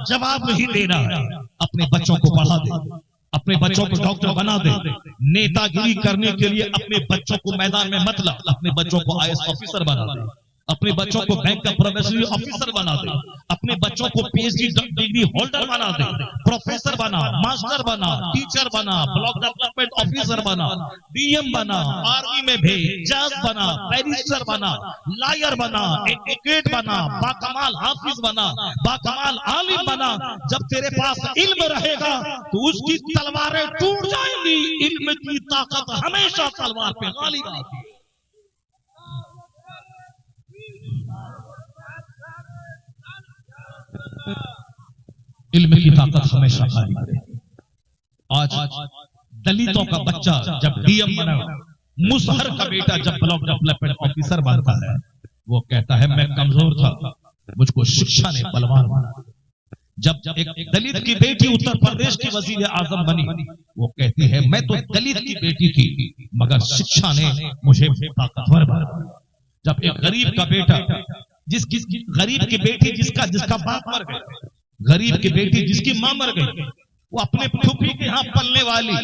जवाब नहीं देना है। अपने बच्चों को पढ़ा दे, अपने बच्चों को डॉक्टर बना दे। नेतागिरी करने के लिए अपने बच्चों को मैदान में मत ला, अपने बच्चों को आईएएस ऑफिसर बना दे, अपने बच्चों को बैंक का प्रोबेशनरी ऑफिसर बना दे, अपने बच्चों को पीएचडी डिग्री होल्डर बना दे, प्रोफेसर बना, मास्टर बना, टीचर बना, ब्लॉक डेवलपमेंट ऑफिसर बना, डीएम बना, आर्मी में भेज, जज बना, बैरिस्टर बना, लॉयर बना, एडवोकेट बना, बाकमाल हाफिज बना, बाकमाल आलिम बना। जब तेरे पास इल्म रहेगा तो उसकी तलवारें टूट जाएंगी। इल्म की ताकत हमेशा तलवार पे गालिब आती है। इल्म की ताकत हमेशा गालिब रहेगी। आज दलितों का बच्चा जब डीएम बना, मुसहर का बेटा जब ब्लॉक डेवलपमेंट ऑफिसर बनता है, वो कहता है मैं कमजोर था, मुझको शिक्षा ने बलवान बना। जब एक दलित की बेटी उत्तर प्रदेश की वजीर आजम बनी, वो कहती है मैं तो दलित की बेटी थी मगर शिक्षा ने मुझे ताकतवर बनाया। जब एक गरीब का बेटा, गरीब की बेटी जिसका बाप मर गया, गरीब की बेटी जिसकी मां मर गई, वो अपने फूफी के यहाँ पलने वाली,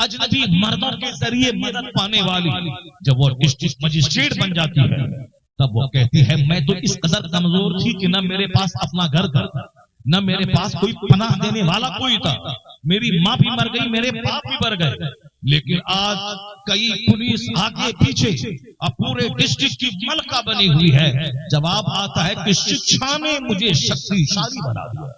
अजनबी मर्दों के जरिए मदद पाने वाली, जब वो डिस्ट्रिक्ट मजिस्ट्रेट बन जाती है, तब वो कहती है मैं तो इस कदर कमजोर थी कि न मेरे पास अपना घर था, न मेरे पास कोई पनाह देने वाला कोई था। मेरी माँ भी मर गई, मेरे बाप भी मर गए, लेकिन आज कई पुलिस आगे पीछे अब पूरे डिस्ट्रिक्ट की मलका बनी हुई है। जवाब आता है कि शिक्षा ने मुझे शक्तिशाली बना दिया।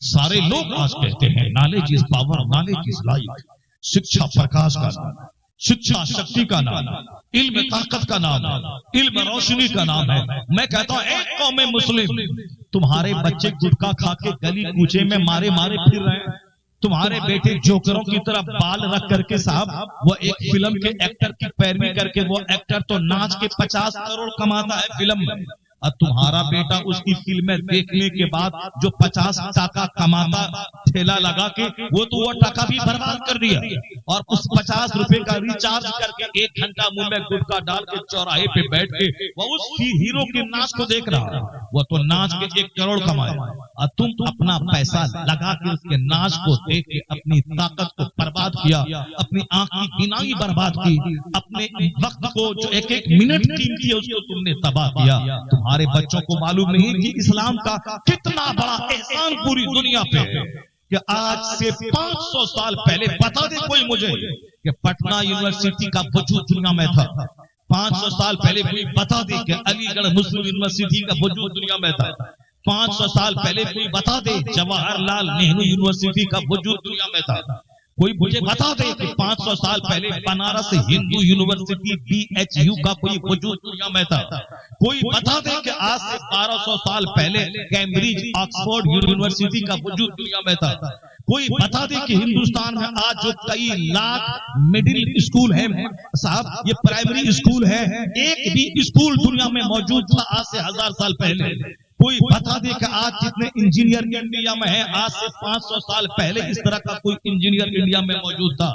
सारे लोग आज कहते हैं knowledge is power, knowledge is light. शिक्षा प्रकाश का नाम है, शिक्षा शक्ति का नाम है, इल्म ताकत का नाम है, इल्म रोशनी का नाम है। मैं कहता हूं एक कौम मुस्लिम, तुम्हारे बच्चे गुटखा खा के गली कूचे में मारे मारे फिर रहे हैं, तुम्हारे बेटे जोकरों की तरह बाल रख करके साहब वो एक फिल्म के एक्टर की पैरवी करके, वो एक्टर तो नाच के 50 करोड़ कमाता है फिल्म में, और तुम्हारा बेटा उसकी फिल्में देखने के बाद जो 50 टका कमाता ठेला लगा के, वो तो वो टका भी बर्बाद कर दिया, और उस 50 रुपए का रिचार्ज करके 1 घंटा मुंह में गुटखा डाल के चौराहे पे बैठ के वो उस हीरो के नाच को देख रहा है। वो तो नाच के 1 करोड़ कमाए, और तुम अपना पैसा लगा के उसके नाच को देख के अपनी ताकत को बर्बाद किया, अपनी आंख की बीनाई बर्बाद की, अपने वक्त को जो 1-1 मिनट कीमती है उसको तुमने तबाह किया। तुम्हारे बच्चों को मालूम नहीं कि इस्लाम का कितना बड़ा एहसान पूरी दुनिया पे है, कि आज से 500 साल पहले, बता दे कोई मुझे कि पटना यूनिवर्सिटी का वजूद दुनिया में था। 500 साल पहले कोई बता दे कि अलीगढ़ मुस्लिम यूनिवर्सिटी का वजूद दुनिया में था। 500 साल पहले कोई बता दे जवाहरलाल नेहरू यूनिवर्सिटी का वजूद दुनिया में था। कोई मुझे बता दे कि 500 साल पहले बनारस हिंदू यूनिवर्सिटी BHU का कोई वजूद दुनिया में था। कोई बता दे कि आज से 1200 साल पहले कैम्ब्रिज ऑक्सफोर्ड यूनिवर्सिटी का वजूद दुनिया में था। कोई बता दे कि हिंदुस्तान में आज जो कई लाख मिडिल स्कूल है साहब, ये प्राइमरी स्कूल है, एक भी स्कूल दुनिया में मौजूद था आज से 1000 साल पहले। कोई बता दे कि आज जितने इंजीनियर इंडिया में है, आज से 500 साल पहले इस तरह का कोई इंजीनियर इंडिया में मौजूद था।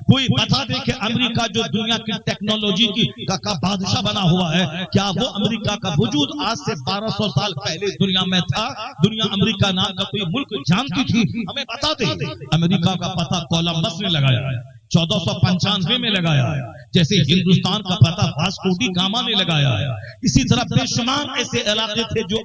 कोई बता दे कि अमेरिका जो दुनिया की टेक्नोलॉजी का बादशाह बना हुआ है, क्या वो अमेरिका का वजूद आज से 1200 साल पहले दुनिया में था? दुनिया अमेरिका नाम का कोई मुल्क जानती थी? हमें बता दे। अमेरिका का पता कोलंबस ने लगाया है, 1495 में लगाया है, जैसे हिंदुस्तान का पता वास्को डी गामा ने लगाया है। इसी तरह बेशुमार ऐसे इलाके थे जो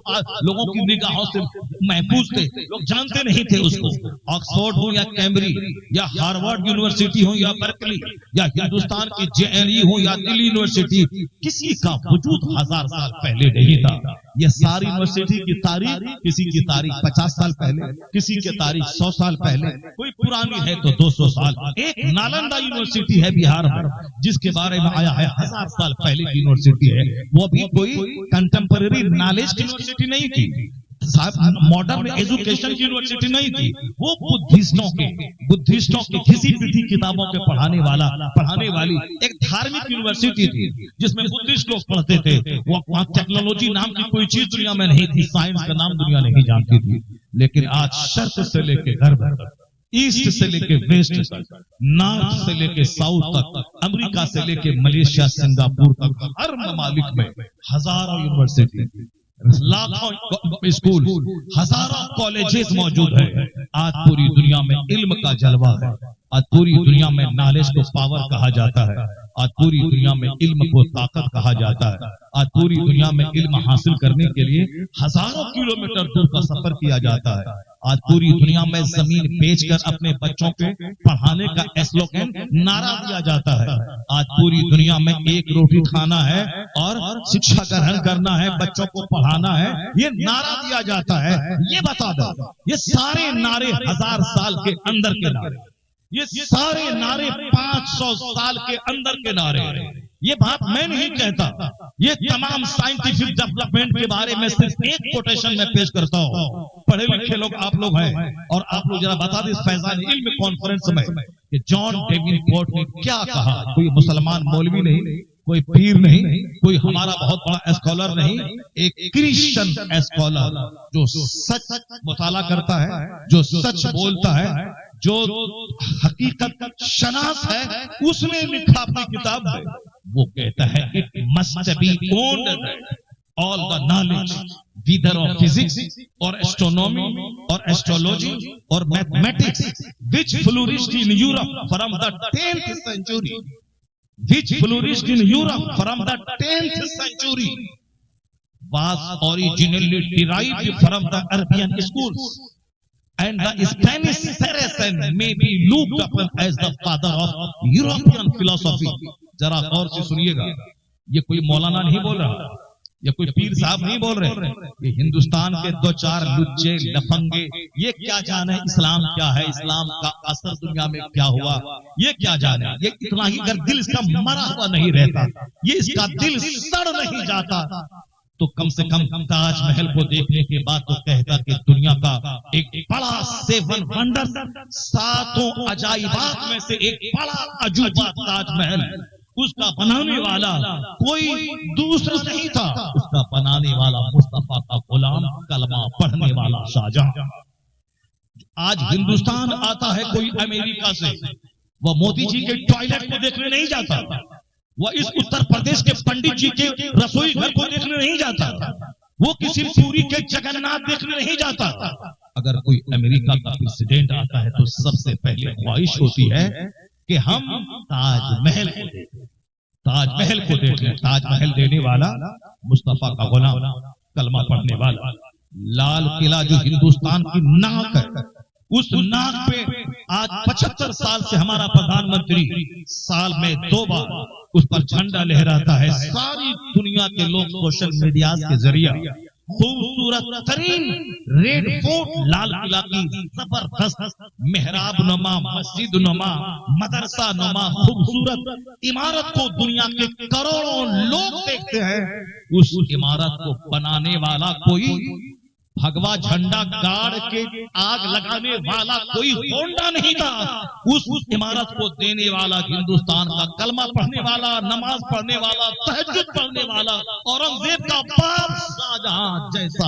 लोगों की निगाहों से महफूज थे, लोग जानते नहीं थे उसको। ऑक्सफोर्ड हो या कैम्ब्रिज या हार्वर्ड यूनिवर्सिटी हो या बर्कली या हिंदुस्तान की JNU हो या दिल्ली यूनिवर्सिटी, किसी का वजूद 1000 साल पहले नहीं था। ये सारी यूनिवर्सिटी की तारीख, किसी की तारीख 50 साल पहले, किसी की तारीख 100 साल पहले, कोई पुरानी है तो 200 साल। एक नालंदा यूनिवर्सिटी है बिहार में, जिसके बारे में आया है 1000 साल पहले की यूनिवर्सिटी है। वो भी कोई कंटेम्पररी नॉलेज की यूनिवर्सिटी नहीं थी साहब, मॉडर्न एजुकेशन की यूनिवर्सिटी नहीं थी। वो बुद्धिस्टों की घिसी पिटी किताबों के पढ़ाने वाली एक धार्मिक यूनिवर्सिटी थी, जिसमें बुद्धिस्ट लोग पढ़ते थे। वो वहाँ टेक्नोलॉजी नाम की कोई चीज दुनिया में नहीं थी, साइंस का नाम दुनिया नहीं जानती थी। लेकिन आज शर्क से लेके गर्भ तक, ईस्ट से लेके वेस्ट तक, नॉर्थ से लेके साउथ तक, अमेरिका से लेके मलेशिया सिंगापुर तक, हर ममालिक में हजारों यूनिवर्सिटी। लाखों स्कूल, हजारों कॉलेजेस मौजूद है। आज पूरी दुनिया में इल्म का जलवा है। आज पूरी दुनिया में नॉलेज को पावर कहा जाता है। आज पूरी दुनिया में इल्म को ताकत कहा जाता है। आज पूरी दुनिया में इल्म हासिल करने के लिए हजारों किलोमीटर दूर का सफर किया जाता है। आज पूरी दुनिया में जमीन बेचकर अपने बच्चों को पढ़ाने का स्लोगन नारा दिया जाता है। आज पूरी दुनिया में एक रोटी खाना है और शिक्षा ग्रहण करना है, बच्चों को पढ़ाना है, ये नारा दिया जाता है। ये बता दो, ये सारे नारे 1000 साल के अंदर के नारे, ये सारे नारे 500 साल के अंदर के नारे। ये बात मैं नहीं कहता, ये तमाम साइंटिफिक डेवलपमेंट के बारे में सिर्फ एक कोटेशन में पेश करता हूँ। पढ़े लिखे लोग आप लोग हैं और आप लोग जरा बता दें फैजान इल्म कॉन्फ्रेंस में कि जॉन डेवनपोर्ट ने क्या कहा। कोई मुसलमान मौलवी नहीं, कोई पीर नहीं, कोई हमारा बहुत बड़ा स्कॉलर नहीं, एक क्रिश्चियन स्कॉलर जो सच मुताला करता है, जो सच बोलता है, जो हकीकत शनास है, उसने लिखा अपनी किताब में। वो कहता है it must be owned that all the knowledge whether of physics or astronomy or astrology or mathematics which flourished in Europe from the 10th century, which flourished in Europe from the 10th century was originally derived from the Arabian schools, and the Spanish Saracen may be looked upon as the father of European philosophy. जरा गौर से सुनिएगा, ये कोई मौलाना नहीं बोल रहा, ये कोई पीर साहब नहीं बोल रहे, ये हिंदुस्तान के 2-4 लुच्चे लफंगे ये क्या जाने इस्लाम क्या है, इस्लाम का असर दुनिया में क्या हुआ, ये क्या जाने। ये इतना ही अगर दिल इसका मरा हुआ नहीं रहता, ये इसका दिल सड़ नहीं जाता, तो कम से कम ताजमहल को देखने के बाद तो कहता कि दुनिया का एक बड़ा 7 वंडर, 7 अजाइबात में से एक बड़ा अजूबा ताजमहल, उसका बनाने वाला कोई दूसरा नहीं था, उसका बनाने वाला मुस्तफा का गुलाम, कलमा पढ़ने वाला शाहजहां। आज हिंदुस्तान आता है कोई अमेरिका से, वह मोदी जी के टॉयलेट को देखने नहीं जाता, वह इस उत्तर प्रदेश के पंडित जी के रसोई घर को देखने नहीं जाता, वो किसी पूरी के जगन्नाथ देखने नहीं जाता। अगर कोई अमेरिका का प्रेसिडेंट आता है तो सबसे पहले ख्वाहिश होती है कि हम ताजमहल को देखें, ताजमहल को देखें। ताजमहल देने वाला मुस्तफा का गुलाम, कलमा पढ़ने वाला। लाल किला जो हिंदुस्तान की नाक है, उस नाक पे आज 75 साल से हमारा प्रधानमंत्री साल में 2 बार उस पर झंडा लहराता है। सारी दुनिया के लोग सोशल मीडिया के जरिए खूबसूरत तरीन रेड फोर्ट लाल किला की जबरदस्त मेहराब नुमा, मस्जिद नुमा, मदरसा नुमा खूबसूरत इमारत को दुनिया के करोड़ों लोग देखते हैं। उस इमारत को बनाने वाला कोई भगवा झंडा गाड़ के आग लगाने वाला कोई होंडा नहीं था, उस इमारत को देने वाला हिंदुस्तान का कलमा पढ़ने वाला, नमाज पढ़ने वाला, तहज्जुद पढ़ने वाला औरंगजेब का बाप शाहजहां जैसा।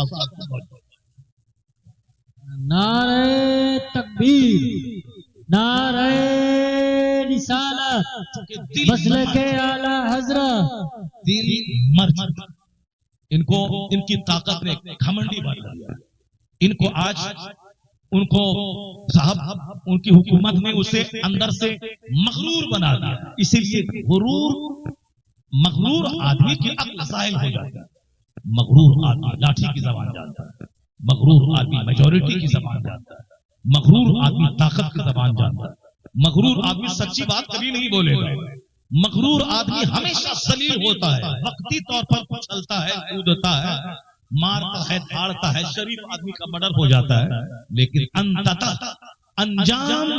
नारे तकबीर, नारे रिसालत, मसलके आला हजरत। दिल मर इनको, इनकी ताकत ने घमंडी बना दिया इनको। आज उनको साहब उनकी हुकूमत ने उसे अंदर से मगरूर बना दिया। इसीलिए मगरूर आदमी की अक्ल ज़ाहिल हो जाता है। मगरूर आदमी लाठी की जबान जानता है, मगरूर आदमी मेजॉरिटी की जबान जानता है, मगरूर आदमी ताकत की जबान जानता है, मगरूर आदमी सच्ची बात कभी नहीं बोलेगा। मगरूर आदमी हमेशा सलील होता है, वक्ती तौर पर उछलता है, कूदता है, मारता है, धाड़ता है, शरीफ आदमी का मर्डर हो जाता है, लेकिन अंततः अंजाम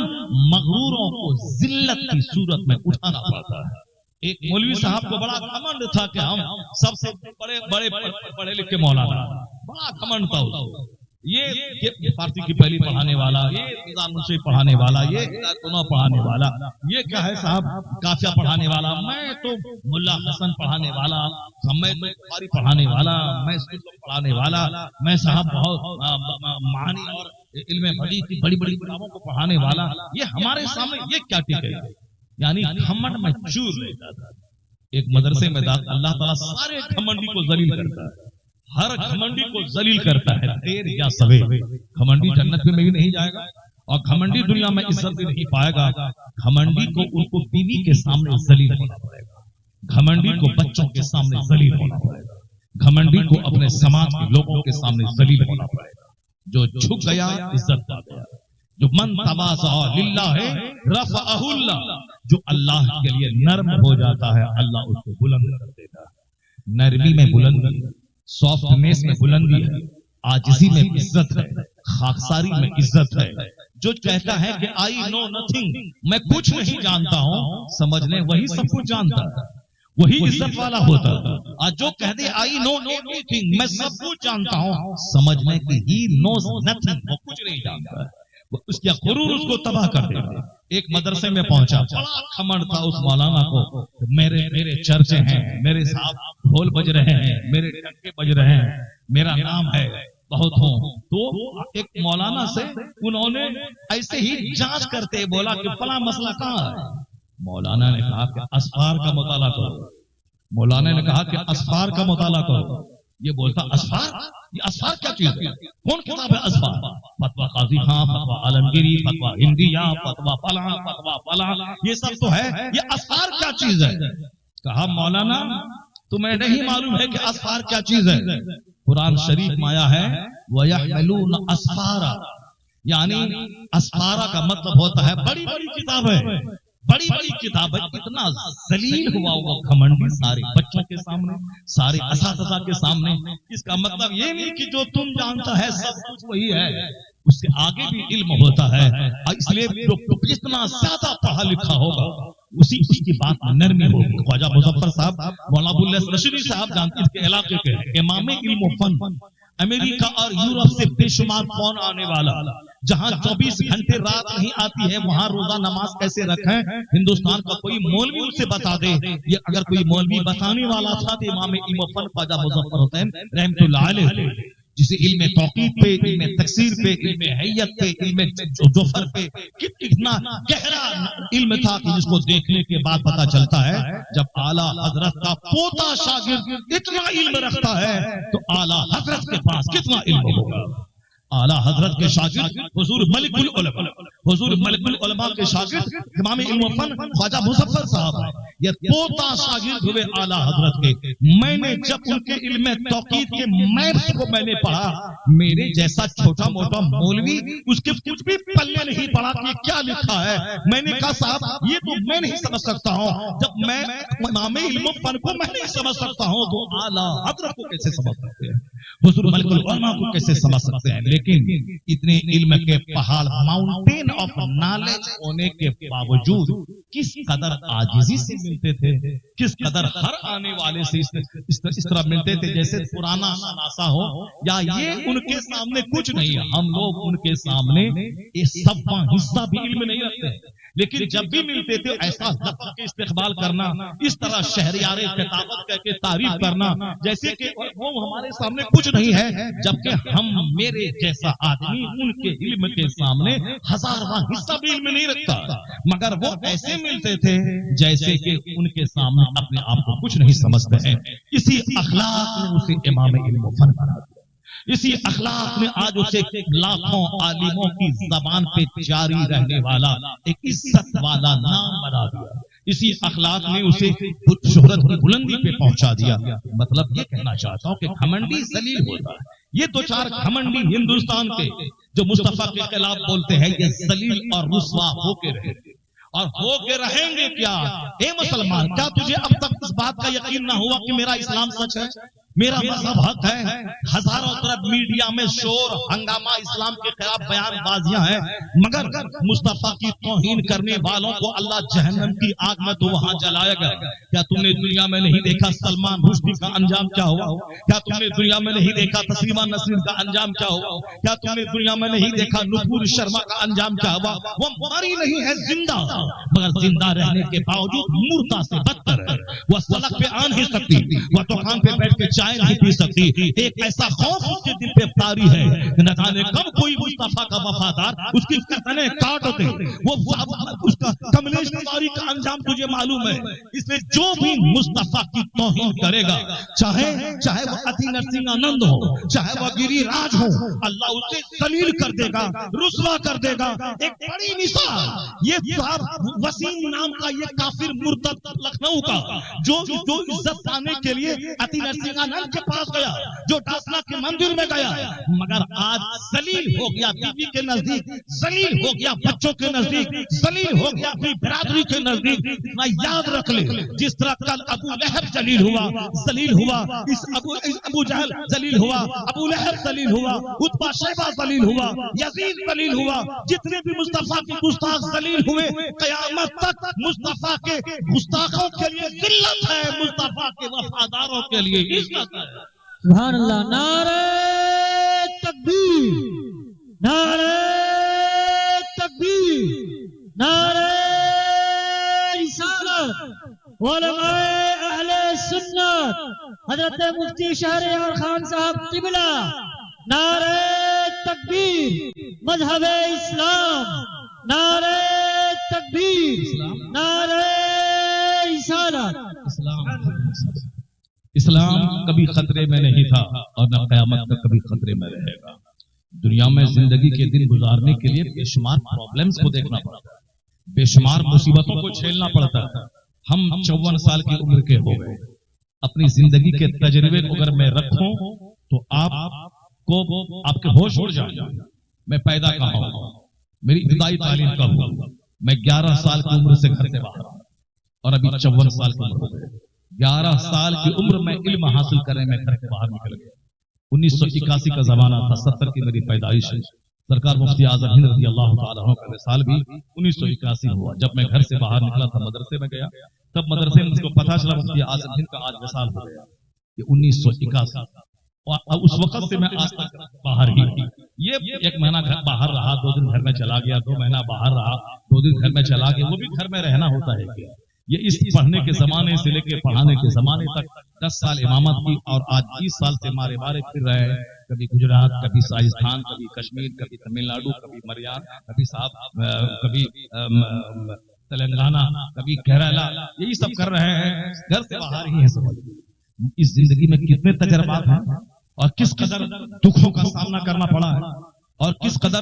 मगरूरों को जिल्लत की सूरत में उठाना पड़ता है। एक मौलवी साहब को बड़ा घमंड था कि हम सबसे बड़े बड़े पढ़े लिखे मौलाना, बड़ा घमंड था उसको। ये फारसी की पहली पढ़ाने वाला, ये मुंशी पढ़ाने वाला, ये पढ़ाने वाला, ये क्या है साहब काफिया पढ़ाने वाला, मैं तो मुल्ला हसन पढ़ाने वाला, मैं बुखारी पढ़ाने वाला, मैं पढ़ाने वाला, मैं साहब बहुत मानी और इल्म हदीस की बड़ी बड़ी किताबों को पढ़ाने वाला। ये हमारे सामने ये क्या टिके, यानी घमंड में चूर रहता था। एक मदरसे में अल्लाह ताला सारे घमंडी को जलील करता है। हर घमंडी को जलील करता है, देर या सवेर। घमंडी जन्नत में भी नहीं जाएगा और घमंडी दुनिया में इज्जत भी नहीं पाएगा। घमंडी को उनको बीवी के सामने जलील होना पड़ेगा, घमंडी को बच्चों के सामने जलील होना पड़ेगा, घमंडी को अपने समाज के लोगों के सामने जलील होना पड़ेगा। जो झुक गया इज्जत पा गया। जो मन तवाज़ा लिल्लाह है रफ़अहुल्लाह, जो अल्लाह के लिए नर्म हो जाता है अल्लाह उसको बुलंद कर देता है। नरमी में बुलंदी है, सॉफ्टनेस में बुलंदी है, आजिज़ी में इज्जत है, खाकसारी में इज्जत है। जो कहता है कि आई नो नथिंग, मैं कुछ नहीं जानता हूं, समझ लें वही सब कुछ जानता है, वही इज्जत वाला होता है। और जो कह दे आई नो एवरीथिंग, मैं सब कुछ जानता हूं, समझ लें कि ही नोज नथिंग, वो कुछ नहीं जानता है। उसका गुरूर उसको तबाह कर देगा। एक मदरसे में पहुंचा, बड़ा खमड़ था उस मौलाना को, मेरे चर्चे हैं, मेरे साथ ढोल बज रहे हैं, मेरे डंके बज रहे हैं, मेरा नाम है, बहुत हूं। तो एक मौलाना से उन्होंने ऐसे ही जांच करते बोला कि फला मसला कहाँ है। मौलाना ने कहा कि अस्फार का मुताला करो। मौलाना ने कहा कि अस्फार का मुताला करो। ये बोलता अस्फार, ये अस्फार क्या चीज है, कौन किताब है अस्फार? फतवा काजी खां, फतवा आलमगीरी, फतवा हिंदिया, फतवा फला, ये सब तो है, ये अस्फार क्या चीज है? कहा मौलाना तुम्हें नहीं मालूम है कि अस्फार क्या चीज है? कुरान शरीफ में आया है वयहमिलून अस्फारा, यानी अस्फारा का मतलब होता है बड़ी बड़ी किताब है, बड़ी बड़ी किताब है। इतना जलील हुआ वो घमंडी सारे बच्चों के सामने, सारे असातिज़ा के सामने। इसका मतलब ये नहीं कि जो तुम जानता है सब कुछ वही है, उससे आगे भी इल्म होता है। इसलिए जो जितना ज्यादा पढ़ा लिखा होगा उसी उसकी बात में नरमी होगी। ख्वाजा मुजफ्फर साहब, मौलाना अब्दुल नशरी साहब जानते हैं, इसके इलाके के इमाम इल्म फन, अमेरिका और यूरोप से बेशुमार फोन आने वाला, जहां 24 घंटे रात नहीं आती है वहां रोजा नमाज कैसे रखें, हिंदुस्तान का कोई मौलवी उसे बता दे। ये अगर कोई मौलवी बताने वाला था तो इमाम इल्म फन ख्वाजा मुजफ्फर हुसैन रहमतुल्लाह अलैह, जिसे इल्म तौक़ीद पे, इल्म तकसीर पे, इल्म हैयत पे, इल्म जोफर पे कितना गहरा इल्म था कि जिसको देखने के बाद पता चलता है जब आला हजरत का पोता शागिर्द इतना इल्म रखता है तो आला हजरत के पास कितना इल्म होगा। आला हजरत के शागिर्द हुजूर मलिकुल उलमा के शागिर्द इमाम इल्म फन ख्वाजा मुजफ्फर साहब है। ये पोता शागिर्द हुए आला हजरत के। मैंने जब उनके इल्म तौक़ीद के मैथ्स को मैंने पढ़ा, मेरे जैसा छोटा मोटा मौलवी उसके कुछ भी पल्ले नहीं पड़ा कि क्या लिखा है। मैंने कहा साहब ये तो मैं नहीं समझ सकता हूँ, जब मैं इमाम इल्म फन को मैं नहीं समझ सकता हूँ तो आला हजरत को कैसे समझ सकते हैं, हुजूर मलिकुल उलमा को कैसे समझ सकते हैं। लेकिन इतने इल्म के पहाड़, माउंटेन ऑफ नॉलेज होने के बावजूद किस कदर आजिज़ी से मिलते थे, किस कदर हर आने वाले से इस तरह मिलते थे जैसे पुराना नासा हो, या ये उनके सामने कुछ नहीं है। हम लोग उनके सामने ये सब्बा हिस्सा भी इल्म नहीं रखते, लेकिन जब भी मिलते थे ऐसा लफ्ज़ के इस्तेमाल करना, इस तरह शहरियारे खिताबत करके तारीफ करना जैसे कि वो हमारे सामने कुछ नहीं है, जबकि हम मेरे जैसा आदमी उनके इल्म के सामने हजारवां हिस्सा भी इल्म नहीं रखता, मगर वो ऐसे मिलते थे जैसे कि उनके सामने अपने आप को कुछ नहीं समझते हैं। इसी अखलाक ने उसे इमाम इल्म फन बना दिया, इसी अखलाक ने आज उसे लाखों आलिमों की जबान पे जारी रहने वाला एक इज्जत वाला नाम बना दिया। इसी अखलाक ने उसे शोहरत की बुलंदी पे पहुंचा दिया। मतलब ये कहना चाहता हूं कि घमंडी जलील होता है। ये दो चार घमंडी हिंदुस्तान के जो मुस्तफा के खिलाफ बोलते हैं, ये जलील और रुस्वा होके रहेंगे और होके रहेंगे। क्या ए मुसलमान, क्या तुझे अब तक इस बात का यकीन ना हुआ कि मेरा इस्लाम सच है, मेरा मजहब हक है? हजारों तरफ मीडिया में शोर हंगामा, इस्लाम के खिलाफ बयानबाजियां हैं, मगर मुस्तफा की तौहीन करने वालों को अल्लाह जहन्नम की आग में तो वहां जलाएगा। क्या तुमने दुनिया में नहीं देखा सलमान रुश्दी का अंजाम क्या हुआ? क्या तुमने दुनिया में नहीं देखा तस्लीमा नसरीन का अंजाम क्या हुआ? क्या तुमने दुनिया में नहीं देखा नुपुर शर्मा का अंजाम क्या हुआ? वो मरी नहीं है, जिंदा, मगर जिंदा रहने के बावजूद मुर्दा से बदतर है। वह सड़क पे आ नहीं सकती, वह दुकान पे बैठ के चाय नहीं पी सकती। एक ऐसा खौफ उसके दिल पे तारी है कि न जाने कब कोई मुस्तफा का वफादार उसकी गर्दनें काट दे। वो उसका कमलेश कुमारी का अंजाम तुझे मालूम है। इसलिए जो भी मुस्तफा की तौहीन करेगा, चाहे वो अति नरसिंहानंद हो, चाहे वह गिरिराज हो, अल्लाह उसे जलील कर देगा, रुसवा कर देगा। एक बड़ी मिसाल ये साहब वसीम नाम का ये काफिर मुर्तद लखनऊ का जो इज्जत पाने के लिए अति नरसिंहानंद के पास गया, जो डासना के मंदिर में गया, मगर आज जलील हो गया बीवी के नजदीक, जलील हो गया बच्चों के नजदीक, जलील हो गया अपनी बिरादरी के नजदीक। इतना याद रख ले, जिस तरह कल अबू लहब जलील हुआ, इस अबू जहल जलील हुआ, अबू लहब जलील हुआ, उत्बा शैबा जलील हुआ, यजीद जलील हुआ, जितने भी मुस्तफा के गुस्ताख जलील हुए, कयामत तक मुस्तफा के गुस्ताखों के लिए जिल्लत है, मुस्तफा के वफादारों के लिए इज्जत है। सुभान अल्लाह। नारे तकबीर, नारे तकबीर, नारे रिसालत, उलमाए अहले सुन्नत, हजरत मुफ्ती शहर यार खान साहब किबला, नारे तकबीर, मजहबे इस्लाम, नारे तकबीर, नारे रिसालत। इस्लाम कभी खतरे में नहीं था और न क़यामत तक कभी खतरे में रहेगा। दुनिया में जिंदगी के दिन गुजारने के लिए बेशुमार प्रॉब्लम्स को देखना पड़ता है, बेशुमार मुसीबतों को झेलना पड़ता है। हम 54 साल की उम्र के हो गए। अपनी जिंदगी के तजर्बे को अगर मैं रखूं तो आपके होश उड़ जाए। मैं पैदा कहाँ हुआ, मेरी इब्तिदाई तालीम कब हुआ, मैं 11 साल की उम्र से घर से बाहर आया और अभी 54 साल की उम्र हो गई। 11 साल की उम्र में इल्म हासिल करने में घर से बाहर निकल गया। 1981 का जमाना था, 70 की मेरी पैदाइश है। सरकार मुफ्ती आजम हिंद रज़ी अल्लाह तआला अन्हु का विसाल भी 1981 हुआ। जब मैं घर से बाहर निकला था, मदरसे में गया, तब मदरसे में मुझको पता चला मुफ्ती आजम हिंद का आज विसाल हो गया। ये 1981, और उस वक्त से मैं आज तक बाहर ही। ये 1 महीना घर बाहर रहा, 2 दिन घर में चला गया, 2 महीना बाहर रहा, 2 दिन घर में चला गया। वो भी घर में रहना होता है क्या? ये इस पढ़ने के जमाने से लेके पढ़ाने के जमाने तक 10 साल इमामत की, और आज 20 साल से मारे मारे फिर रहे हैं। कभी गुजरात, कभी राजस्थान, कभी कश्मीर, कभी तमिलनाडु, कभी मरियान, कभी तेलंगाना, कभी केरला, यही सब कर रहे हैं। घर से बाहर ही है सब। इस जिंदगी में कितने तजर्बात हैं और किस कदर दुखों का सामना करना पड़ा है और किस कदर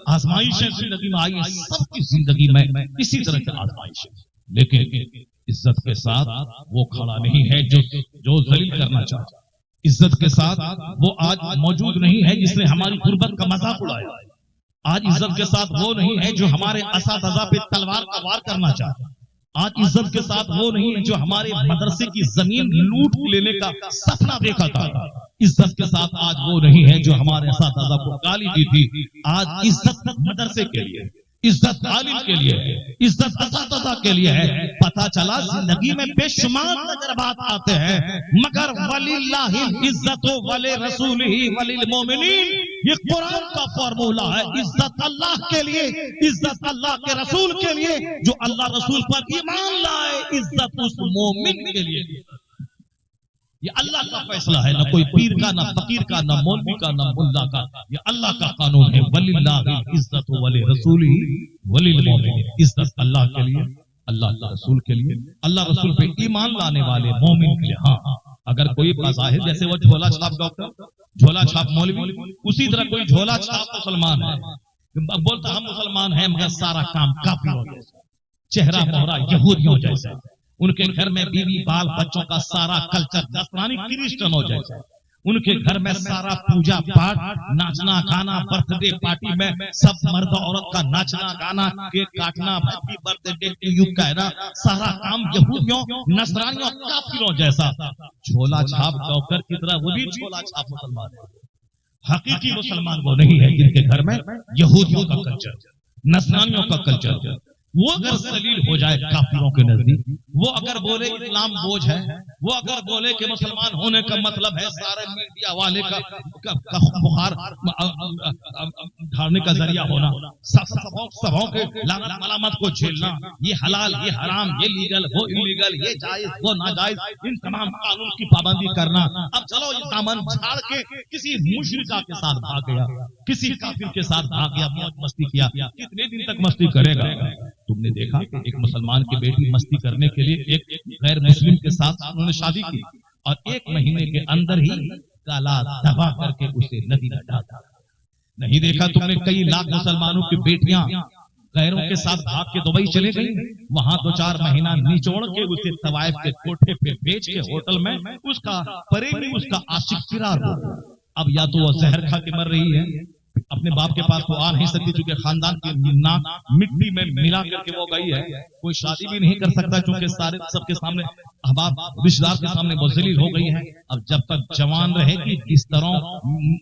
आजमाइशें जिंदगी में आई हैं। सबकी जिंदगी में इसी तरह की आजमाइशें, लेकिन इज्जत के साथ वो खड़ा नहीं है जो जलील करना चाहता। इज्जत के साथ वो आज मौजूद नहीं है जिसने हमारी गुर्बत का मजाक उड़ाया। आज इज्जत के साथ वो नहीं है जो हमारे असातिज़ा पे तलवार का वार करना चाहता। आज इज्जत के साथ वो नहीं है जो हमारे मदरसे की जमीन लूट लेने का सपना देखा था। इज्जत के साथ आज वो नहीं है जो हमारे असातिज़ा को गाली दी थी। आज इज्जत मदरसे के लिए, इज्जत तालीम के लिए है, इज्जत असातिज़ा के लिए है। पता चला जिंदगी में बेशुमार तजर्बात आते हैं, मगर वलिल्लाहिल इज्जतु वली रसूलिही वलिल मोमिनीन, ये कुरान का फॉर्मूला है। इज्जत अल्लाह के लिए, इज्जत अल्लाह के रसूल के लिए, जो अल्लाह रसूल पर ईमान लाए, इज्जत उस मोमिन के लिए। ये अल्लाह का फैसला है, ना कोई पीर का, ना फकीर का, ना मौलवी का, ना मुल्ला का। ये अल्लाह का कानून है। वलिल्लाहिल इज्जतु वली रसूलिही वलिल मोमिनीन, इज्जत अल्लाह के लिए, अल्लाह के रसूल के लिए, अल्लाह रसूल पे ईमान लाने वाले मोमिन के लिए। हाँ, अगर कोई बाज़ाहिर जैसे वो झोला छाप डॉक्टर, झोला छाप मौलवी, उसी तरह कोई झोला छाप मुसलमान है, बोलता हम मुसलमान हैं मगर सारा काम काफिरों जैसा, चेहरा मोहरा यहूदियों जैसा, उनके घर में बीवी बाल बच्चों का सारा कल्चर नसरानी क्रिश्चियनों जैसा, उनके घर में सारा पूजा पाठ, नाचना गाना, बर्थडे पार्टी में सब मर्द औरत का नाचना गाना, केक काटना, हैप्पी बर्थडे टू यू कहना, सारा काम यहूदियों नसरानियों काफिरों जैसा। झोला छाप डॉक्टर की तरह वो भी झोला छाप मुसलमान है। हकीकी मुसलमान वो नहीं है जिनके घर में यहूदियों का कल्चर, नसरानियों का कल्चर, वो अगर जलील हो जाए काफिरों के नजदीक, वो अगर बोले इस्लाम बोझ है, वो अगर बोले कि मुसलमान होने का मतलब है सारे मीडिया वाले का बुखार ढालने का जरिया होना, सबों के लानत मलामत को झेलना, ये हलाल ये हराम, ये लीगल वो इलीगल, ये जायज वो नाजायज, इन तमाम कानून की पाबंदी करना। अब चलो ये दामन झाड़ के किसी मुशरिका के साथ भाग गया, किसी काफिर के साथ भाग गया, मौज मस्ती किया, कितने दिन तक मस्ती करेगा? तुमने देखा कि एक मुसलमान की बेटी मस्ती करने के लिए एक गैर मुस्लिम के साथ उन्होंने शादी की और 1 महीने के अंदर ही काला दबा करके उसे नदी में डाल दिया। नहीं देखा तुमने कई लाख मुसलमानों की बेटियां गैरों के साथ भाग के दुबई चले गई, वहां 2-4 महीना निचोड़ के उसे तवाइफ के कोठे पे बेच के होटल में उसका प्रेमी उसका आशिक फिरार हो। अब या तो वह जहर खा के मर रही है, अपने बाप के पास तो आ नहीं सकती क्योंकि खानदान की नाक मिट्टी में मिला करके वो गई है, कोई शादी भी नहीं कर सकता क्योंकि सारे सबके सामने अहबाब रिश्तेदार के सामने वो जलील हो गई है। अब जब तक जवान रहेगी बिस्तरों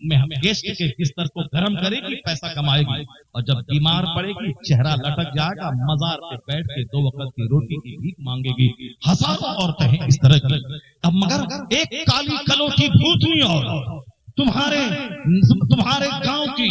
में हम गेस्ट के बिस्तर को गर्म करेगी, पैसा कमाएगी, और जब बीमार पड़ेगी चेहरा लटक जाएगा, मजार पे बैठ के 2 वक्त की रोटी की भीख मांगेगी। हजारों औरतें हैं इस तरह की। अब मगर एक काली कलोटी भूतनी और तुम्हारे गांव की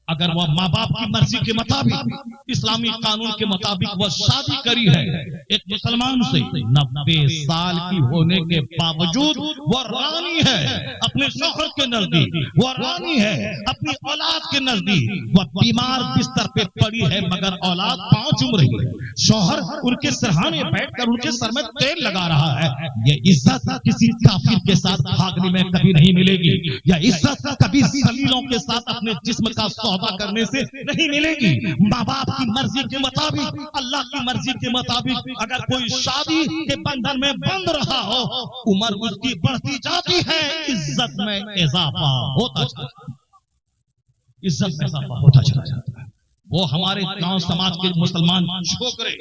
अगर वह माँ बाप की मर्जी के मुताबिक इस्लामी कानून के मुताबिक वह शादी करी है एक मुसलमान से, 90 साल की होने के बावजूद वह रानी है अपने शौहर के नजदीक, वह रानी है अपनी औलाद के नजदीक, वह बीमार बिस्तर पे पड़ी है मगर औलाद पांव चूम रही है, शौहर उनके सरहाने बैठकर उनके सर में तेल लगा रहा है। यह इज्जत किसी काफिर के साथ भागने में कभी नहीं मिलेगी, यह इज्जत कभी जलीलों के साथ अपने जिस्म का सौदा करने से नहीं मिलेगी। माँ बाप की मर्जी के मुताबिक, अल्लाह की मर्जी के मुताबिक अगर कोई शादी के बंधन में बंध रहा हो, उम्र उसकी बढ़ती जाती है, इज्जत में इजाफा होता चला जाता है, इज्जत में इजाफा होता चला जाता है। वो हमारे गांव समाज के मुसलमान छोकरे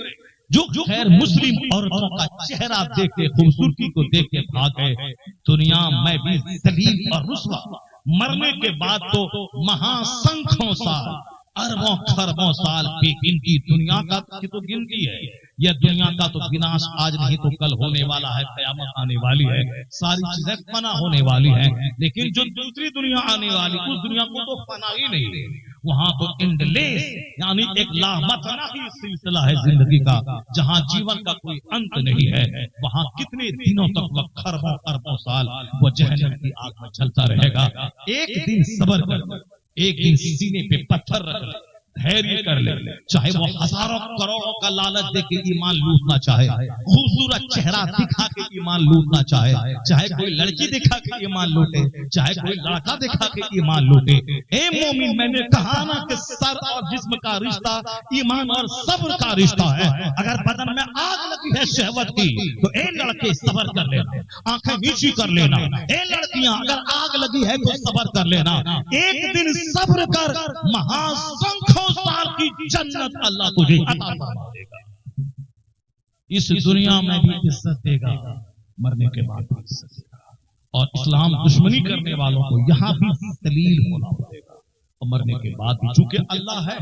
जो खैर मुस्लिम औरतों का चेहरा देख के खूबसूरती को देख के भाग गए, दुनिया में भी जलील और रुस्वा, मरने के बाद तो महासंख्यों साल अरबों खरबों साल बेगिनती दुनिया का की तो गिनती है। यह दुनिया का तो विनाश आज नहीं तो कल होने वाला है, कयामत आने वाली है, सारी चीजें फना होने वाली हैं, लेकिन जो दूसरी दुनिया आने वाली उस दुनिया को तो फना ही नहीं, वहां तो इंडलेस यानी एक लामतना ही सिलसिला है जिंदगी का, जहां जीवन का कोई अंत नहीं है। वहां कितने दिनों तक वह खरबों अरबों साल वो जहन्नम की आग में चलता रहेगा। एक दिन सब्र कर, एक दिन सीने पे पत्थर रख ले, धैर्य कर ले, चाहे वो हजारों करोड़ों का लालच दे के ईमान लूटना चाहे, खूबसूरत चेहरा दिखा के ईमान लूटना चाहे, चाहे कोई लड़की दिखा के ईमान लूटे, चाहे कोई लड़का दिखा के ईमान लूटे। ए मोमिन, मैंने कहा ना कि सर और जिस्म का रिश्ता ईमान और सब्र का रिश्ता है। अगर बदन में आग लगी है शहवत की तो ए लड़के सब्र कर लेना, आंखें नीची कर लेना। ए लड़कियां अगर आग लगी है तो सब्र कर लेना, एक दिन सब्र कर, महासंख्यों साल की जन्नत अल्लाह तुझे अता फरमा देगा। इस दुनिया में भी इज्जत देगा, मरने के बाद भी इज्जत देगा, और इस्लाम दुश्मनी करने वालों को यहाँ भी दलील होना पड़ेगा, और मरने के बाद भी चूंकि अल्लाह है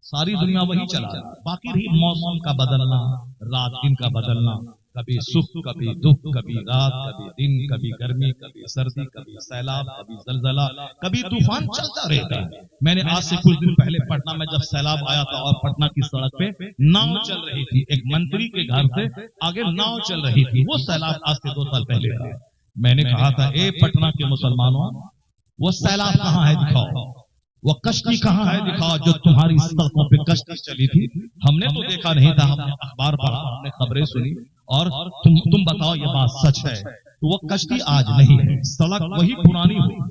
सारी दुनिया वही चला, बाकी रही मौसम का बदलना, रात दिन का बदलना, कभी सुख कभी दुख, कभी रात कभी दिन, कभी गर्मी कभी सर्दी, कभी सैलाब कभी जलजला, कभी तूफान चलता रहता है। मैंने आज से कुछ दिन पहले पटना में जब सैलाब आया था और पटना की सड़क पे नाव चल रही थी, एक मंत्री के घर से आगे नाव चल रही थी, वो सैलाब आज से 2 साल पहले था। मैंने कहा था, ए पटना के मुसलमानों, वो सैलाब कहाँ है दिखाओ, वो कश्ती कहाँ है दिखाओ, जो तुम्हारी सड़कों पे कश्ती चली थी। हमने तो देखा नहीं था, हमने अखबार पढ़ा, हमने खबरें सुनी, और तुम बताओ ये बात सच है? तो वो कश्ती आज नहीं है, सड़क वही पुरानी हो,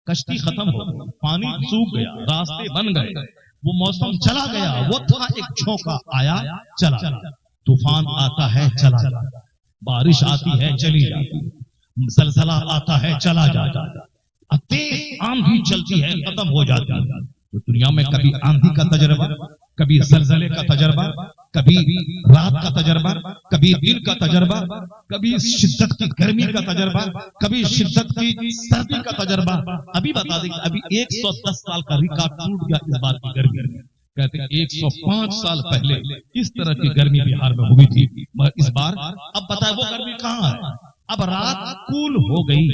कश्ती खत्म हो, पानी सूख गया, रास्ते बन गए, वो मौसम चला गया, वो था एक झोंका आया चला, तूफान आता है चला जाता, बारिश आती है चली जाती, जलजला आता है चला जाता, तेज आंधी चलती है खत्म हो जाती है। तो दुनिया में कभी आंधी का तजर्बा, कभी जलजले का तजर्बा, कभी रात का तजर्बा, कभी दिन का तजर्बा, कभी शिद्दत की गर्मी का तजर्बा, कभी शिद्दत की सर्दी का तजर्बा। अभी बता दें, अभी 110 साल का रिकॉर्ड टूट गया इस बार की गर्मी। कहते 105 साल पहले इस तरह की गर्मी बिहार में हुई थी, मगर इस बार अब बताए वो गर्मी कहाँ है। अब रात कूल हो गई,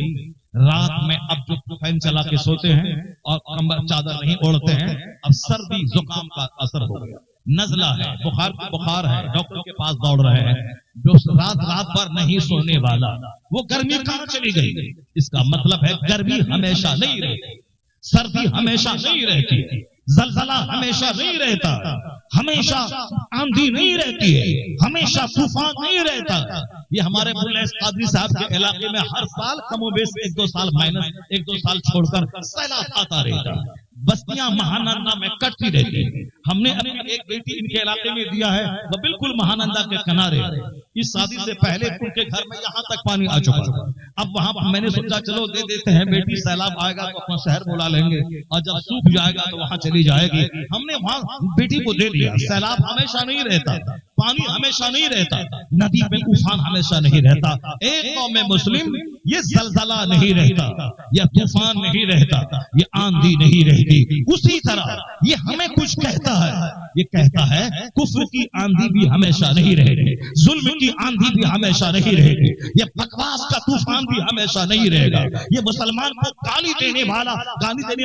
रात में अब जो फैन चला के सोते हैं और कंबल चादर नहीं ओढ़ते हैं, अब सर्दी जुकाम का असर हो गया, नजला है, बुखार है, डॉक्टर के पास दौड़ रहे हैं। जो रात भर नहीं सोने वाला, वो गर्मी कहाँ चली गई। इसका मतलब है गर्मी हमेशा नहीं रहती, सर्दी हमेशा नहीं रहती, जलजला हमेशा नहीं रहता, हमेशा आंधी नहीं रहती है, हमेशा तूफान नहीं रहता। ये हमारे मुल्ला कादरी साहब के इलाके में हर साल कमोबेश 1-2 साल माइनस 1-2 साल छोड़कर सैलाब आता रहता, बस्तियां महानंदा में कटती रहती। हमने अपनी एक बेटी इनके इलाके में दिया है, वो बिल्कुल महानंदा के किनारे। इस शादी से पहले उनके घर में यहाँ तक पानी आ चुका। अब वहां मैंने सोचा चलो दे देते हैं, बेटी सैलाब आएगा तो अपना शहर बुला लेंगे और जब सूख जाएगा तो वहां चली जाएगी। हमने वहां बेटी को दे दिया। सैलाब हमेशा नहीं रहता, पानी हमेशा नहीं रहता, नदी में उफान हमेशा नहीं रहता। एक कौम में मुस्लिम ये जलजला नहीं रहता, यह तूफान नहीं रहता, ये आंधी नहीं रहती। उसी तरह ये हमें कुछ कहता है, ये कहता है कुफ्र की आंधी भी हमेशा नहीं रहेगी, जुल्म की आंधी भी हमेशा नहीं रहेगी, ये बकवास का तूफान भी हमेशा नहीं रहेगा, ये मुसलमान को गाली देने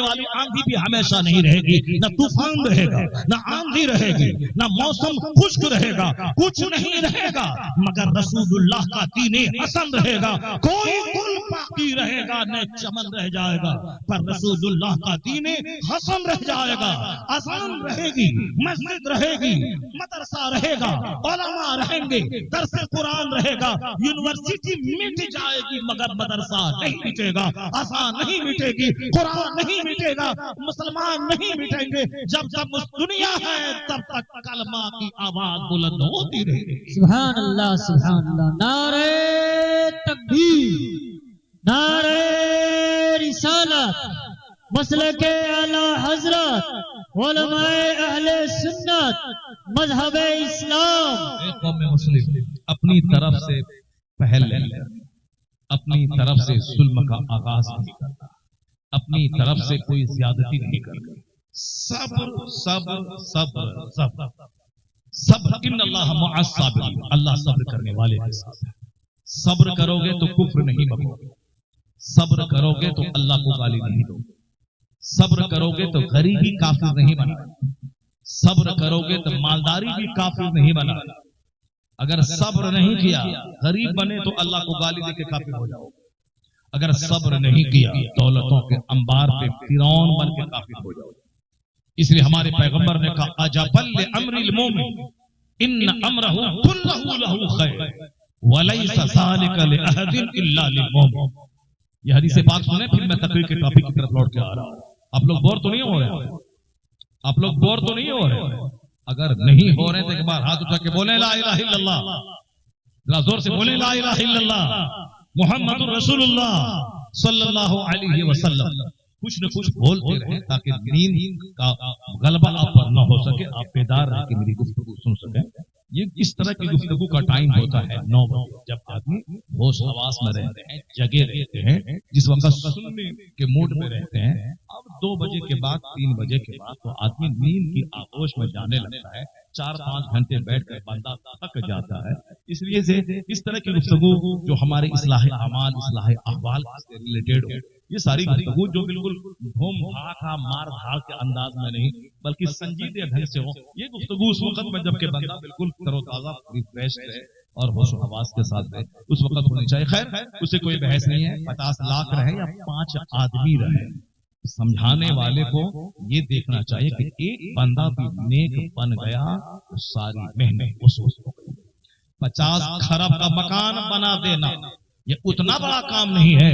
वाली आंधी भी हमेशा नहीं रहेगी। न तूफान रहेगा, न आंधी रहेगी, न मौसम खुश्क रहेगा, कुछ नहीं रहेगा, मगर रसूलुल्लाह का दीने हसन रहेगा। कोई गुल बाकी रहेगा न चमन रह जाएगा, पर रसूलुल्लाह का दीने हसन रह जाएगा। आसान रहेगी, मस्जिद रहेगी, मदरसा रहेगा, उलमा रहेंगे, दर्स कुरान रहेगा, यूनिवर्सिटी मिट जाएगी मगर मदरसा नहीं मिटेगा, आसान नहीं मिटेगी, कुरान नहीं मिटेगा, मुसलमान नहीं मिटेंगे। जब तक दुनिया है तब तक कलमा की आवाज बुलंद होती रहेगी। सुभान अल्लाह, सुभान अल्लाह। नारे तकबीर, नारे रिसालत, मसलके आला हजरत, उलमाए अहले सुन्नत, मजहबे इस्लाम। एक कौम में मुस्लिम अपनी तरफ से पहल ले, अपनी तरफ से जुल्म का आगाज नहीं करता, अपनी तरफ से कोई ज्यादती नहीं करता। सब्र सब्र सब्र सब्र सब्र, इन्नल्लाह मअस साबिरीन, अल्लाह सब्र करने वाले के साथ है। सब्र करोगे तो कुफ्र नहीं बकोगे, सब्र करोगे तो अल्लाह को गाली नहीं दोगे, सब्र करोगे तो गरीबी काफिर नहीं बना, सब्र करोगे तो मालदारी भी काफिर नहीं बना। अगर सब्र नहीं किया, गरीब बने तो अल्लाह को गाली देके काफिर हो जाओगे। अगर सब्र नहीं किया, दौलतों के अंबार पे फिरौन बन के काफिर हो जाओगे। इसलिए हमारे पैगंबर ने कहा अजबल अमरिल मोमिन इन अमरहु कुल्लहु लहु खैर वलैसा ज़ालिका लिअहदिन इल्ला लिलमुमिन। ये हदीस से बात सुने, फिर मैं तकरीर के टॉपिक की तरफ लौट के आ रहा हूं। आप लोग बोर तो नहीं हो रहे? आप लोग बोर तो नहीं हो रहे? अगर नहीं हो रहे तो एक बार हाथ उठा के बोले ला इलाहा इल्लल्लाह, जरा जोर से बोले ला इलाहा इल्लल्लाह मुहम्मदुर रसूलुल्लाह सल्लल्लाहु अलैहि वसल्लम। कुछ न कुछ बोलते रहे ताकि नींद का गलबा आप पर न हो सके, आप बेदार रह के मेरी गुफ्तगू सुन सकें। ये इस तरह की गुफ्तगू का टाइम होता है 9 बजे, जब आदमी होश हवास में रहते हैं, जगे रहते हैं, जिस वक्त सुनने के मूड में रहते हैं। अब 2 बजे के बाद 3 बजे के बाद तो आदमी नींद की आगोश में जाने लगता है, 4-5 घंटे बैठकर बंदा थक जाता है। इसलिए से इस तरह की गुफ्तगू जो हमारे इस्लाह अमाल, इस्लाह अहवाल से रिलेटेड हो, ये सारी गुफ्तगू जो बिल्कुल धूम धाका मार धाड़ के अंदाज में नहीं बल्कि संजीदे ढंग से हो, ये गुफ्तगू उस वक्त में जबकि बंदा बिल्कुल तरोताजा रिफ्रेश है और होश हवास के साथ है, उस वक्त होनी चाहिए। खैर उससे कोई बहस नहीं है, 50 लाख रहे या 5 आदमी रहे, समझाने वाले को ये देखना चाहिए कि एक बंदा भी नेक बन गया तो सारी मेहनत वसूल हो गई। 50 खरब का मकान बना देना ये उतना बड़ा काम नहीं है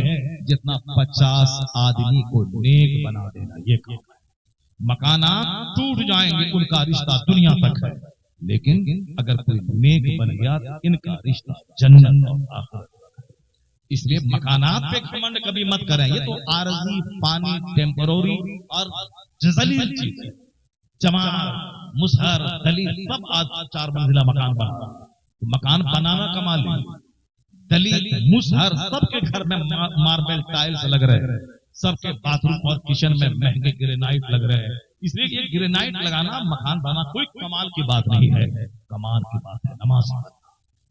जितना 50 आदमी को नेक बना देना ये काम है। मकानात टूट जाएंगे, उनका रिश्ता दुनिया तक है, लेकिन अगर कोई नेक बन गया तो इनका रिश्ता जन्नत और आखिरत तक है। इसलिए मकानात पे घमंड कभी मत करें, ये तो आरजी पानी टेम्पररी और जलील चीज है। चमार, मुसहर, दलील सब आज 4 मंजिला मकान बना, तो मकान बनाना कमाल है। दलील, मुसहर सबके घर में मार्बल टाइल्स लग रहे हैं, सबके बाथरूम और किचन में महंगे ग्रेनाइट लग रहे हैं, इसलिए ये ग्रेनाइट लगाना, मकान बनाना कोई कमाल की बात नहीं है। कमाल की बात है नमाज,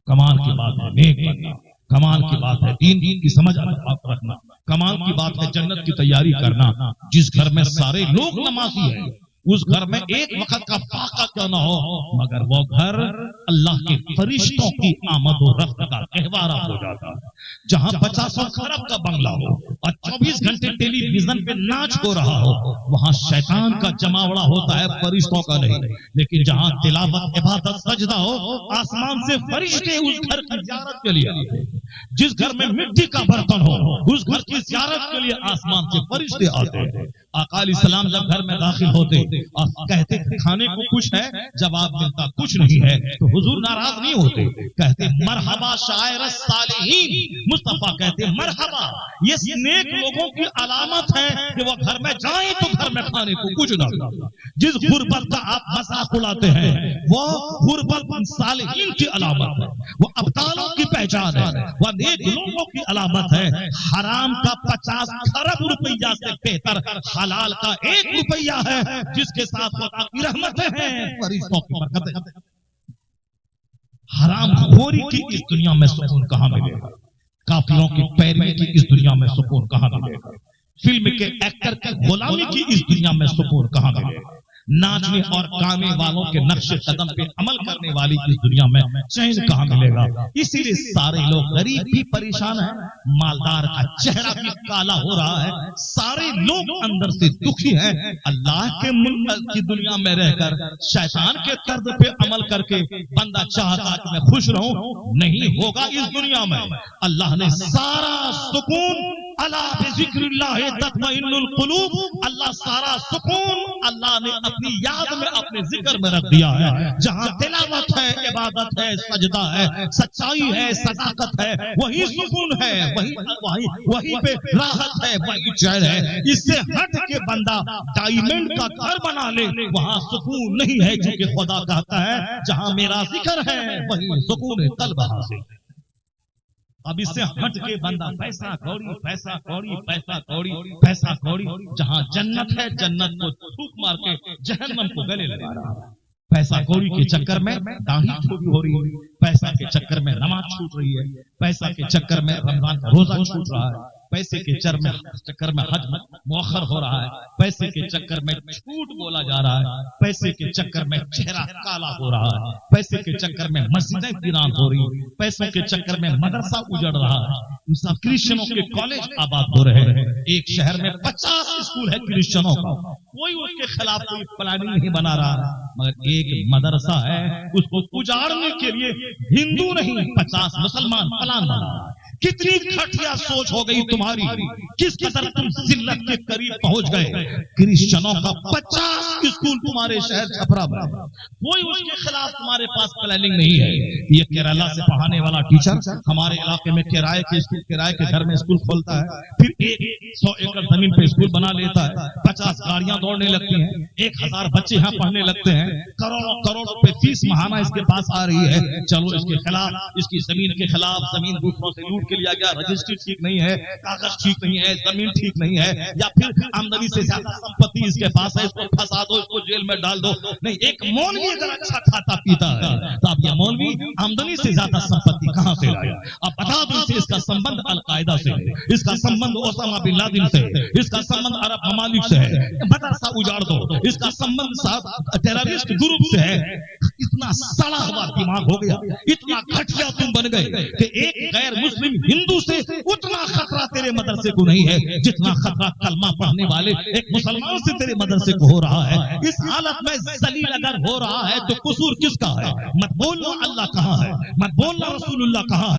कमाल की बात है नेक बनना, कमाल की बात है दीन की समझ रखना, कमाल की बात है जन्नत की तैयारी करना। जिस घर में सारे लोग नमाजी हैं, उस घर में एक वक्त का फाका क्यों न हो, मगर वो घर अल्लाह के फरिश्तों की आमद और रफ्त का कहवारा हो जाता है। जहां 50 खरब का बंगला हो और 24 घंटे टेलीविजन पे नाच हो रहा हो, वहां शैतान का जमावड़ा होता है, फरिश्तों का नहीं। लेकिन जहां तिलावत, इबादत, सजदा हो, आसमान से फरिश्ते उस घर की ज़ियारत के लिए आते हैं। जिस घर में मिट्टी का बर्तन हो, उस घर की ज़ियारत के लिए आसमान से फरिश्ते आते हैं। आका अलैहिस्सलाम जब घर में दाखिल होते और कहते खाने को कुछ है, जवाब मिलता कुछ नहीं है, तो हुजूर नाराज नहीं होते, कहते मरहबा शायर सालिहीन। मुस्तफा कहते मरहबा, ये नेक लोगों की अलामत है कि वो घर में जाए तो घर में खाने को कुछ ना हो। जिस गुर्बत का आप मजाक उड़ाते हैं, वो गुर्बत सालिहीन की अलामत है, वो अब्तालों की पहचान है, वह नेक लोगों की अलामत है। हराम का 50 खरब रुपया से बेहतर हलाल का 1 रुपया है, जिसके साथ खुदा की रहमतें हैं, फरिश्तों की बरकतें। हराम खोरी की इस दुनिया में सुकून कहां मिलेगा? काफिरों की पैरवी की इस दुनिया में सुकून कहां मिलेगा? फिल्म के एक्टर की गुलामी की इस दुनिया में सुकून कहां मिलेगा? नाचने और गाने वालों के नक्शे कदम पे अमल करने वाली इस दुनिया में चैन कहां मिलेगा? इसीलिए सारे लोग, गरीब भी परेशान है, मालदार का चेहरा भी काला हो रहा है, सारे लोग अंदर से दुखी हैं। अल्लाह के मुल्क की दुनिया में रहकर शैतान के तर्ज पे अमल करके बंदा चाहता कि मैं खुश रहूं, नहीं होगा इस दुनिया में। अल्लाह ने सारा सुकून अला बिज़िक्रिल्लाह तत्मइन्नुल कुलूब, अल्लाह सारा सुकून अल्लाह ने अपनी याद में, अपने जिक्र में रख दिया है। जहां तिलावत है, इबादत है, सजदा है, सच्चाई है, सदाकत है, वही सुकून है, वही पे राहत है, वही चैन है। इससे हट के बंदा डायमंड का घर बना ले, वहां सुकून नहीं है, क्योंकि खुदा कहता है जहां मेरा जिक्र है वही सुकून है कल्ब हासिल। अब इससे हट के बंदा पैसा कौड़ी, पैसा कौड़ी, पैसा कौड़ी, पैसा कौड़ी, जहां जन्नत है जन्नत को थूक मार के जहन्नम को गले लगा रहा है। पैसा कौड़ी के चक्कर में दाढ़ी छोटी हो रही है, पैसा के चक्कर में नमाज छूट रही है, पैसा के चक्कर में रमजान का रोजा छूट रहा है, पैसे के चक्कर में हज मुअख्खर हो रहा है, पैसे के चक्कर में झूठ बोला जा रहा है, पैसे के चक्कर में चेहरा काला हो रहा है, पैसे के चक्कर में मस्जिदें वीरान हो रही है, पैसों के चक्कर में मदरसा उजड़ रहा है, सब क्रिश्चियनों के कॉलेज आबाद हो रहे हैं। एक शहर में 50 स्कूल है क्रिश्चियनों का, कोई उसके खिलाफ कोई प्लानिंग नहीं बना रहा, मगर एक मदरसा है, उसको उजाड़ने के लिए हिंदू नहीं 50 मुसलमान प्लान बना रहा है। कितनी घटिया सोच हो गई तुम्हारी, किस कदर तुम जिल्लत के करीब पहुंच गए। क्रिश्चियनों का 50 स्कूल तुम्हारे शहर छपरा में, कोई उसके खिलाफ तुम्हारे पास प्लानिंग नहीं है। ये केरला से पढ़ाने वाला टीचर हमारे इलाके में किराए के स्कूल, किराए के घर में स्कूल खोलता है, फिर 100 एकड़ जमीन पे स्कूल बना लेता है, 50 गाड़ियां दौड़ने लगती हैं, 1000 बच्चे यहाँ पढ़ने लगते हैं, करोड़ों करोड़ रुपए फीस महाना इसके पास आ रही है। चलो इसके खिलाफ, इसकी जमीन के खिलाफ, जमीन दूसरों से लूट के लिया गया, रजिस्ट्री ठीक नहीं है, कागज ठीक नहीं है, जमीन ठीक नहीं है, या फिर आमदनी से ज्यादा संपत्ति इसके पास है, इसको फंसा दो, इसको जेल में डाल दो। नहीं, एक मौलवी अगर अच्छा खाता पीता है तो अब यह मौलवी आमदनी से ज्यादा संपत्ति कहां से लाया? अब बता दो इसे, इसका संबंध अलकायदा से है, इसका संबंध ओसामा बिन लादेन से है, इसका संबंध अरब ममालिक से है, मदरसा उजाड़ दो, इसका संबंध टेररिस्ट ग्रुप से है। इतना सड़ा हुआ दिमाग हो गया, इतना घटिया तुम बन गए कि एक गैर मुस्लिम हिंदू से उतना खतरा तेरे मदरसे को नहीं है जितना खतरा कलमा पढ़ने वाले एक मुसलमान से तेरे मदरसे को हो रहा है। इस हालत में जलील अगर हो रहा है तो कसूर किसका है? मत बोलना अल्लाह कहाँ है, मत बोलना रसूलुल्लाह कहाँ है।